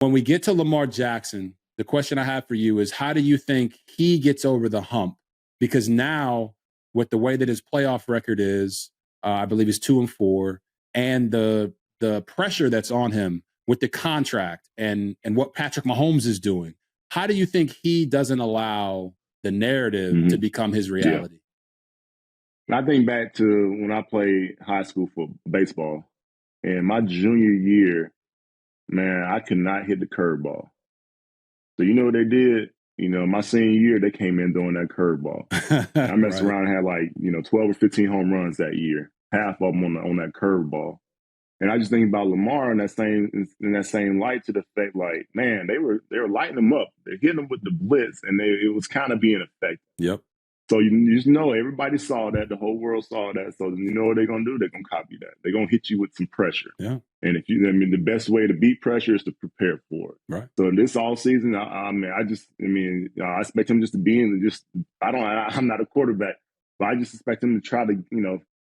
When we get to Lamar Jackson, the question I have for you is, how do you think he gets over the hump? Because now, with the way that his playoff record is, I believe he's 2-4, and the pressure that's on him with the contract and what Patrick Mahomes is doing, how do you think he doesn't allow the narrative to become his reality? Yeah. I think back to when I played high school for baseball, and my junior year, man, I could not hit the curveball. So you know what they did? My senior year, they came in doing that curveball. I messed around and had 12 or 15 home runs that year, half of them on that curveball. And I just think about Lamar in that same light, to the fact, like, man, they were lighting him up. They're hitting him with the blitz, and it was kind of being effective. Yep. So you just know everybody saw that, the whole world saw that. So you know what they're gonna do? They're gonna copy that. They're gonna hit you with some pressure. Yeah. And the best way to beat pressure is to prepare for it. Right. So in this all season, I expect him just to be I'm not a quarterback, but I just expect him to try to,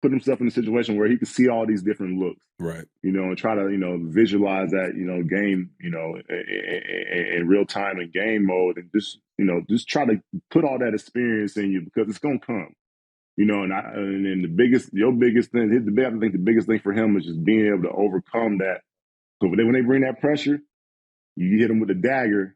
put himself in a situation where he can see all these different looks. Right. And try to, visualize that, game, in real time and game mode, and just try to put all that experience in you, because it's gonna come. And I think the biggest thing for him is just being able to overcome that. So when they bring that pressure, you hit them with a dagger,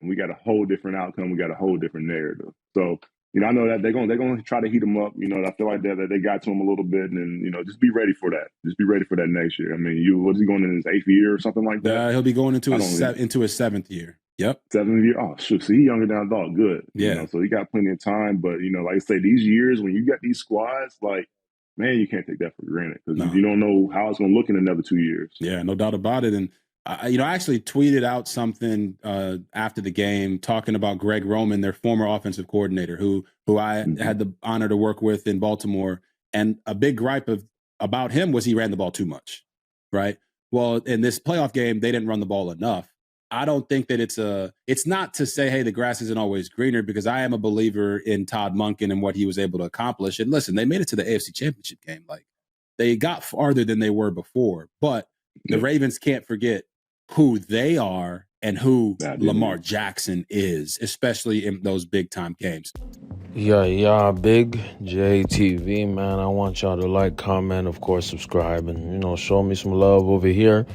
and we got a whole different outcome. We got a whole different narrative. So, I know that they're gonna try to heat him up. I feel like that they got to him a little bit, and just be ready for that. Just be ready for that next year. I mean, what is he going in his 8th year or something like that? He'll be going into his 7th year. Yep. 7th year. Oh, shoot. So he's younger than I thought. Good. Yeah. So he got plenty of time. But, like I say, these years when you got these squads, like, man, you can't take that for granted, because you don't know how it's going to look in another 2 years. Yeah, no doubt about it. And, I actually tweeted out something after the game talking about Greg Roman, their former offensive coordinator, who I had the honor to work with in Baltimore. And a big gripe about him was he ran the ball too much, right? Well, in this playoff game, they didn't run the ball enough. I don't think that it's not to say, hey, the grass isn't always greener, because I am a believer in Todd Monken and what he was able to accomplish. And listen, they made it to the AFC Championship game. Like, they got farther than they were before, but the Ravens can't forget who they are and who Lamar Jackson is, especially in those big time games. Yeah, Big JTV, man. I want y'all to like, comment, of course, subscribe, and, show me some love over here.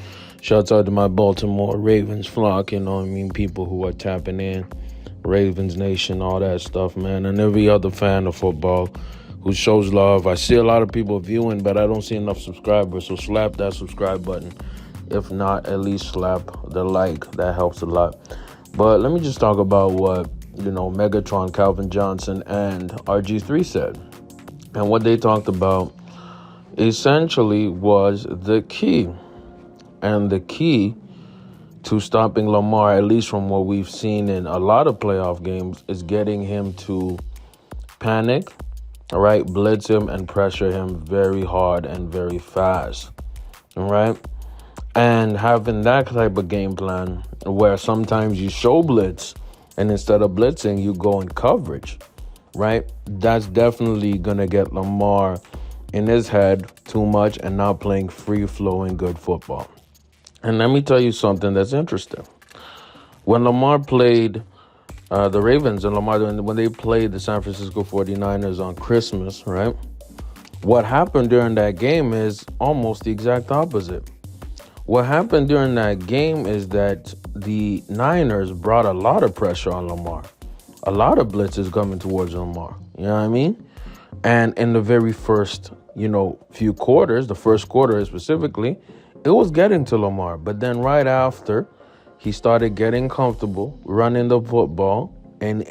Shouts out to my Baltimore Ravens flock, people who are tapping in, Ravens Nation, all that stuff, man, and every other fan of football who shows love. I see a lot of people viewing, but I don't see enough subscribers, so slap that subscribe button. If not, at least slap the like. That helps a lot. But let me just talk about what, Megatron, Calvin Johnson, and RG3 said. And what they talked about essentially was the key. And the key to stopping Lamar, at least from what we've seen in a lot of playoff games, is getting him to panic, all right, blitz him and pressure him very hard and very fast, all right? And having that type of game plan where sometimes you show blitz, and instead of blitzing, you go in coverage, right? That's definitely going to get Lamar in his head too much and not playing free-flowing good football. And let me tell you something that's interesting. When Lamar played the Ravens when they played the San Francisco 49ers on Christmas, right? What happened during that game is almost the exact opposite. What happened during that game is that the Niners brought a lot of pressure on Lamar. A lot of blitzes coming towards Lamar. You know what I mean? And in the very first, few quarters, the first quarter specifically, it was getting to Lamar. But then right after, he started getting comfortable, running the football, and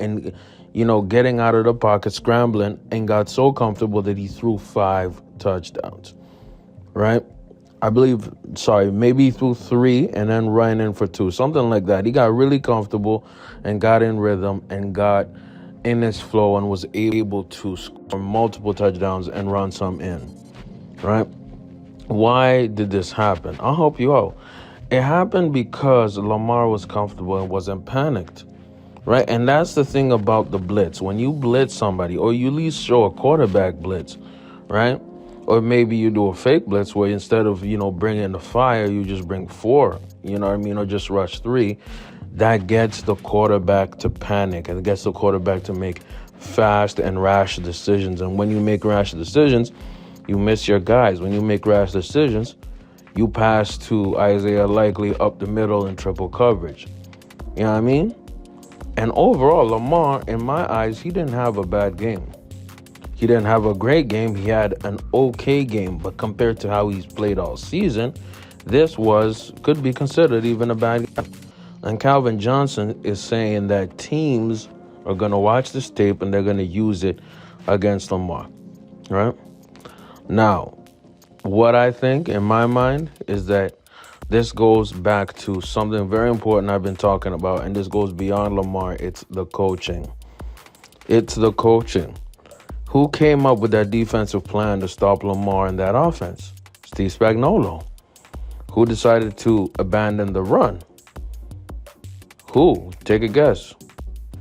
getting out of the pocket, scrambling, and got so comfortable that he threw 5 touchdowns, right? Maybe he threw 3 and then ran in for 2, something like that. He got really comfortable and got in rhythm and got in his flow and was able to score multiple touchdowns and run some in, right? Why did this happen? I'll help you out. It happened because Lamar was comfortable and wasn't panicked, right? And that's the thing about the blitz. When you blitz somebody, or you at least show a quarterback blitz, right? Or maybe you do a fake blitz where instead of, bringing the fire, you just bring 4, you know what I mean? Or just rush 3. That gets the quarterback to panic and gets the quarterback to make fast and rash decisions. And when you make rash decisions, you miss your guys. When you make rash decisions, you pass to Isaiah Likely up the middle in triple coverage. You know what I mean? And overall, Lamar, in my eyes, he didn't have a bad game. He didn't have a great game. He had an okay game. But compared to how he's played all season, this could be considered even a bad game. And Calvin Johnson is saying that teams are going to watch this tape and they're going to use it against Lamar, right? Now, what I think in my mind is that this goes back to something very important I've been talking about, and this goes beyond Lamar. It's the coaching. It's the coaching. Who came up with that defensive plan to stop Lamar in that offense? Steve Spagnuolo. Who decided to abandon the run? Who? Take a guess.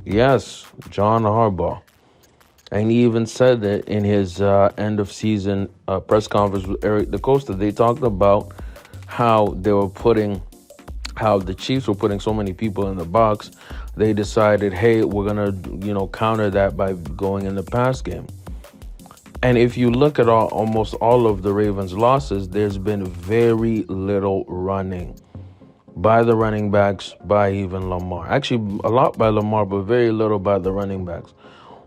Yes, John Harbaugh. And he even said that in his end of season press conference with Eric DeCosta. They talked about how the Chiefs were putting so many people in the box. They decided, hey, we're going to, counter that by going in the pass game. And if you look at almost all of the Ravens' losses, there's been very little running by the running backs, by even Lamar. Actually, a lot by Lamar, but very little by the running backs.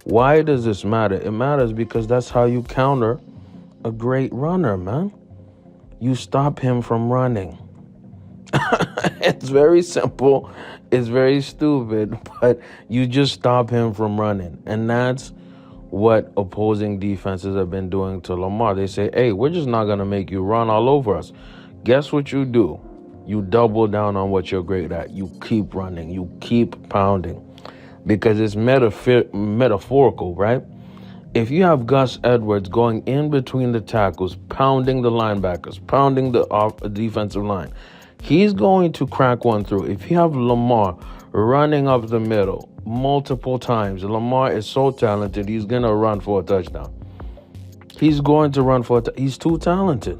Why does this matter? It matters because that's how you counter a great runner, man. You stop him from running. It's very simple. It's very stupid, but you just stop him from running. And that's what opposing defenses have been doing to Lamar. They say, hey, we're just not going to make you run all over us. Guess what you do? You double down on what you're great at. You keep running. You keep pounding. Because it's metaphorical, right? If you have Gus Edwards going in between the tackles, pounding the linebackers, pounding the defensive line, he's going to crack one through. If you have Lamar running up the middle multiple times, Lamar is so talented, he's going to run for a touchdown. He's going to run for he's too talented.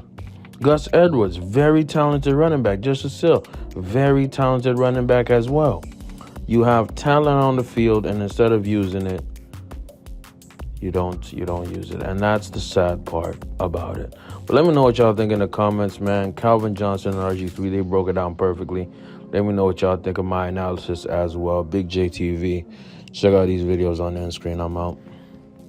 Gus Edwards, very talented running back. Justice Hill, very talented running back as well. You have talent on the field, and instead of using it, you don't use it. And that's the sad part about it. But let me know what y'all think in the comments, man. Calvin Johnson and RG3, they broke it down perfectly. Let me know what y'all think of my analysis as well. Big JTV. Check out these videos on the end screen. I'm out.